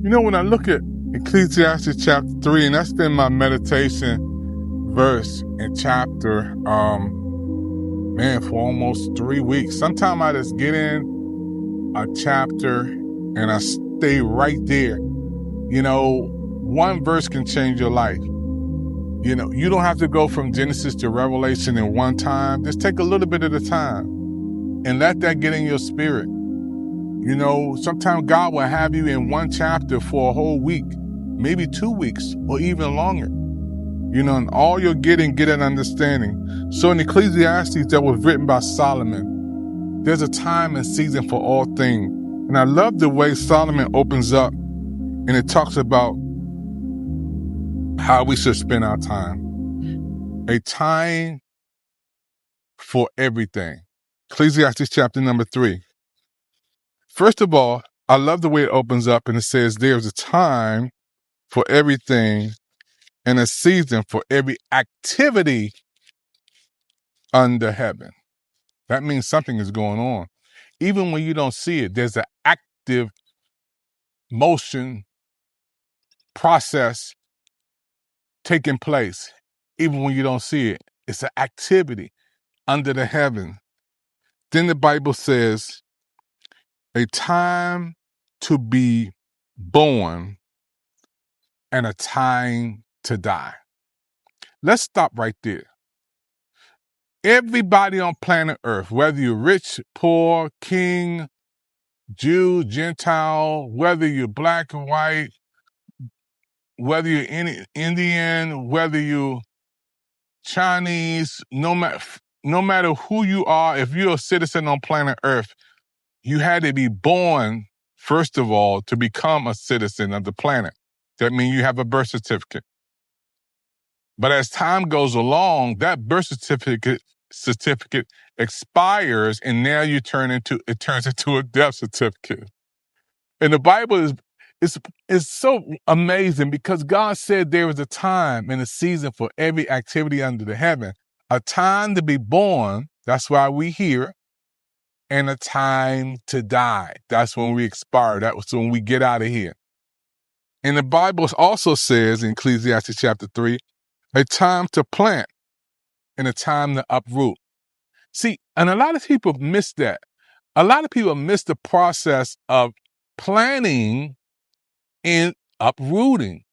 When I look at Ecclesiastes chapter 3, and that's been my meditation verse in chapter, for almost 3 weeks. Sometimes I just get in a chapter and I stay right there. One verse can change your life. You don't have to go from Genesis to Revelation in one time. Just take a little bit at a time and let that get in your spirit. Sometimes God will have you in one chapter for a whole week, maybe 2 weeks, or even longer. And all you'll get an understanding. So in Ecclesiastes that was written by Solomon, there's a time and season for all things. And I love the way Solomon opens up and it talks about how we should spend our time. A time for everything. Ecclesiastes chapter number 3. First of all, I love the way it opens up and it says there's a time for everything and a season for every activity under heaven. That means something is going on. Even when you don't see it, there's an active motion process taking place. Even when you don't see it, it's an activity under the heaven. Then the Bible says a time to be born and a time to die. Let's stop right there. Everybody on planet Earth, whether you're rich, poor, king, Jew, Gentile, whether you're black and white, whether you're Indian, whether you're Chinese, no matter who you are, if you're a citizen on planet Earth, you had to be born, first of all, to become a citizen of the planet. That means you have a birth certificate. But as time goes along, that birth certificate expires, and now it turns into a death certificate. And the Bible is so amazing because God said there is a time and a season for every activity under the heaven. A time to be born, that's why we here, and a time to die. That's when we expire. That's when we get out of here. And the Bible also says in Ecclesiastes chapter 3, a time to plant and a time to uproot. See, and a lot of people miss that. A lot of people miss the process of planting and uprooting.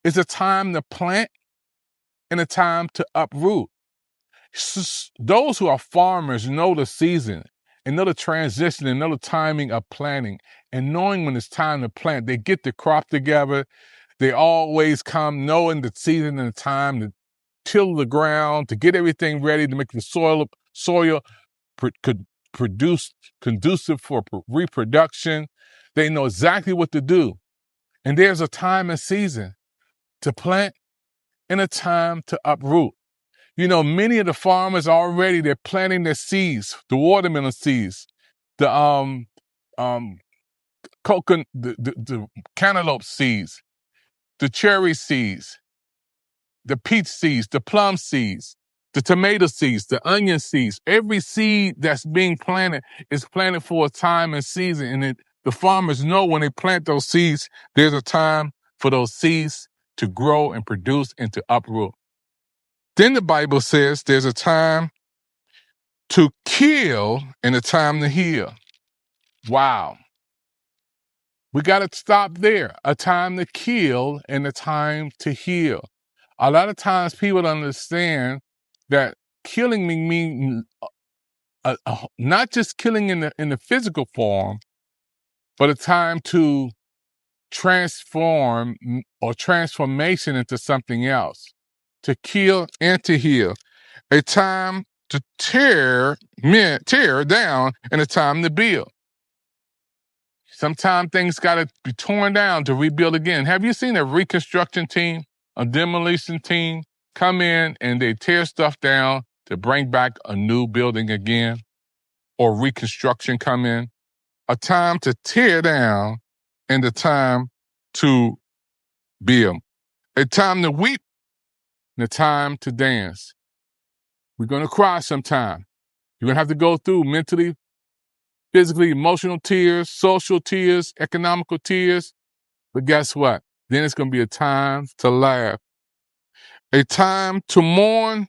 It's a time to plant and a time to uproot. Those who are farmers know the season and know the transition and know the timing of planting. And knowing when it's time to plant, they get the crop together. They always come knowing the season and the time to till the ground, to get everything ready to make the soil could produce conducive for reproduction. They know exactly what to do. And there's a time and season to plant and a time to uproot. Many of the farmers already, they're planting their seeds, the watermelon seeds, the coconut, the cantaloupe seeds, the cherry seeds, the peach seeds, the plum seeds, the tomato seeds, the onion seeds. Every seed that's being planted is planted for a time and season. And the farmers know when they plant those seeds, there's a time for those seeds to grow and produce and to uproot. Then the Bible says there's a time to kill and a time to heal. Wow. We got to stop there. A time to kill and a time to heal. A lot of times people don't understand that killing means not just killing in the physical form, but a time to transform or transformation into something else. To kill and to heal. A time to tear down and a time to build. Sometimes things got to be torn down to rebuild again. Have you seen a reconstruction team, a demolition team come in and they tear stuff down to bring back a new building again? Or reconstruction come in? A time to tear down and a time to build. A time to weep and a time to dance. We're going to cry sometime. You're going to have to go through mentally, physically, emotional tears, social tears, economical tears. But guess what? Then it's going to be a time to laugh, a time to mourn,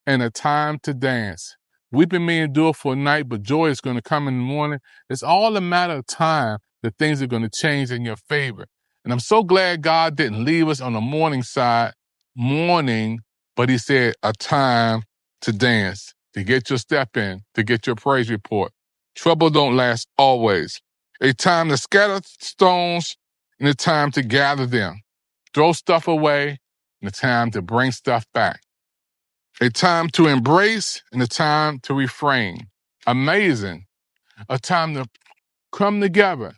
and a time to dance. Weeping may endure for a night, but joy is going to come in the morning. It's all a matter of time that things are going to change in your favor. And I'm so glad God didn't leave us on the mourning side, mourning, but he said a time to dance, to get your step in, to get your praise report. Trouble don't last always. A time to scatter stones and a time to gather them. Throw stuff away and a time to bring stuff back. A time to embrace and a time to refrain. Amazing. A time to come together,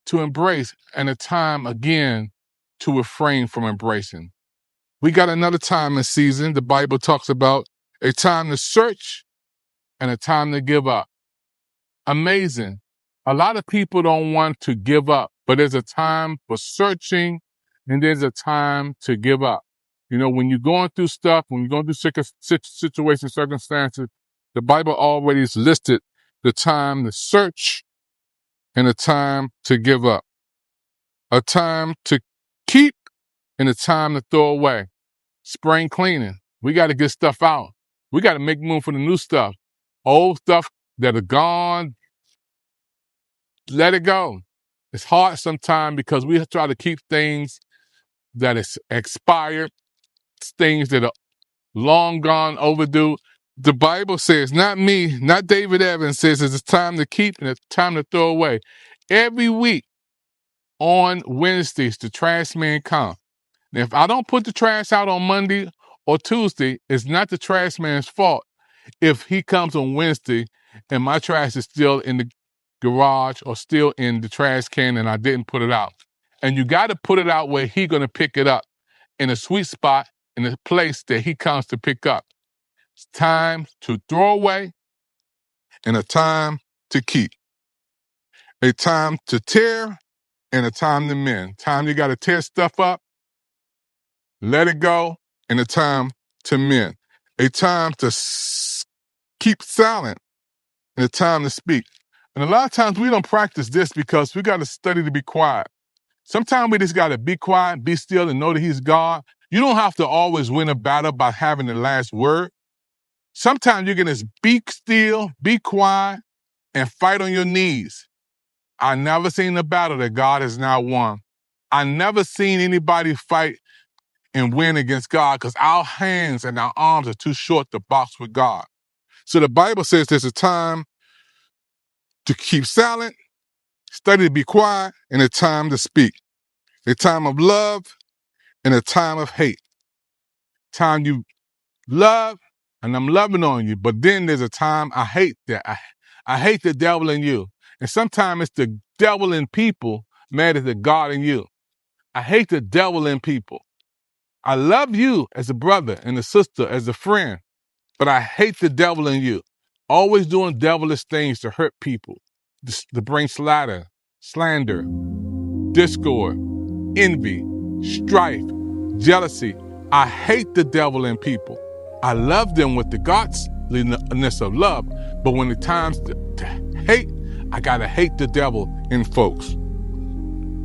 to embrace, and a time again to refrain from embracing. We got another time and season the Bible talks about, a time to search and a time to give up. Amazing. A lot of people don't want to give up, but there's a time for searching and there's a time to give up. You know, when you're going through stuff, when you're going through situations, circumstances, the Bible already has listed the time to search and a time to give up. A time to keep and a time to throw away. Spring cleaning. We got to get stuff out. We got to make room for the new stuff. Old stuff that are gone, let it go. It's hard sometimes because we try to keep things that is expired, things that are long gone, overdue. The Bible says, not me, not David Evans, says it's time to keep and it's time to throw away. Every week on Wednesdays, the trash man comes. Now, if I don't put the trash out on Monday or Tuesday, it's not the trash man's fault if he comes on Wednesday and my trash is still in the garage or still in the trash can and I didn't put it out. And you got to put it out where he's going to pick it up in a sweet spot, in a place that he comes to pick up. It's time to throw away and a time to keep. A time to tear and a time to mend. Time you got to tear stuff up, let it go, and a time to mend. A time to keep silent and a time to speak. And a lot of times we don't practice this because we got to study to be quiet. Sometimes we just got to be quiet, be still, and know that he's God. You don't have to always win a battle by having the last word. Sometimes you can just be still, be quiet, and fight on your knees. I never seen a battle that God has now won. I never seen anybody fight and win against God because our hands and our arms are too short to box with God. So the Bible says there's a time to keep silent, study to be quiet, and a time to speak. A time of love and a time of hate. Time you love, and I'm loving on you, but then there's a time I hate that. I hate the devil in you. And sometimes it's the devil in people mad at the God in you. I hate the devil in people. I love you as a brother and a sister, as a friend, but I hate the devil in you. Always doing devilish things to hurt people, to bring slander, discord, envy, strife, jealousy. I hate the devil in people. I love them with the godliness of love, but when it's times to hate, I gotta hate the devil in folks.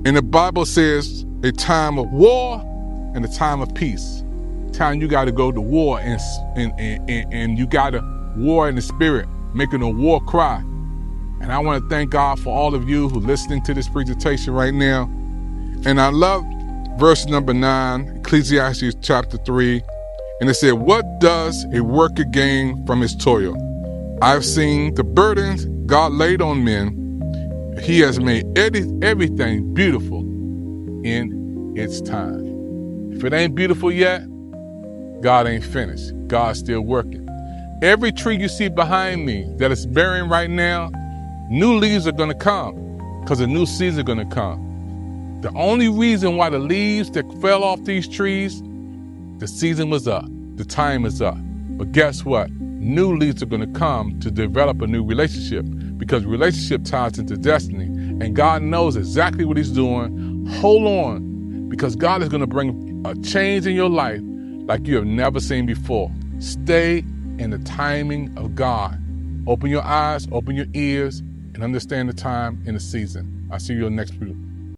And the Bible says a time of war and a time of peace. Time you gotta go to war and you gotta war in the spirit, making a war cry. And I want to thank God for all of you who are listening to this presentation right now. And I love verse number 9, Ecclesiastes chapter 3. And it said, what does a worker gain from his toil? I've seen the burdens God laid on men. He has made everything beautiful in its time. If it ain't beautiful yet, God ain't finished. God's still working. Every tree you see behind me that is bearing right now, new leaves are going to come because a new season is going to come. The only reason why the leaves that fell off these trees, the season was up. The time is up. But guess what? New leaves are going to come to develop a new relationship because relationship ties into destiny. And God knows exactly what he's doing. Hold on, because God is going to bring a change in your life like you have never seen before. Stay in the timing of God. Open your eyes, open your ears, and understand the time and the season. I'll see you in the next video.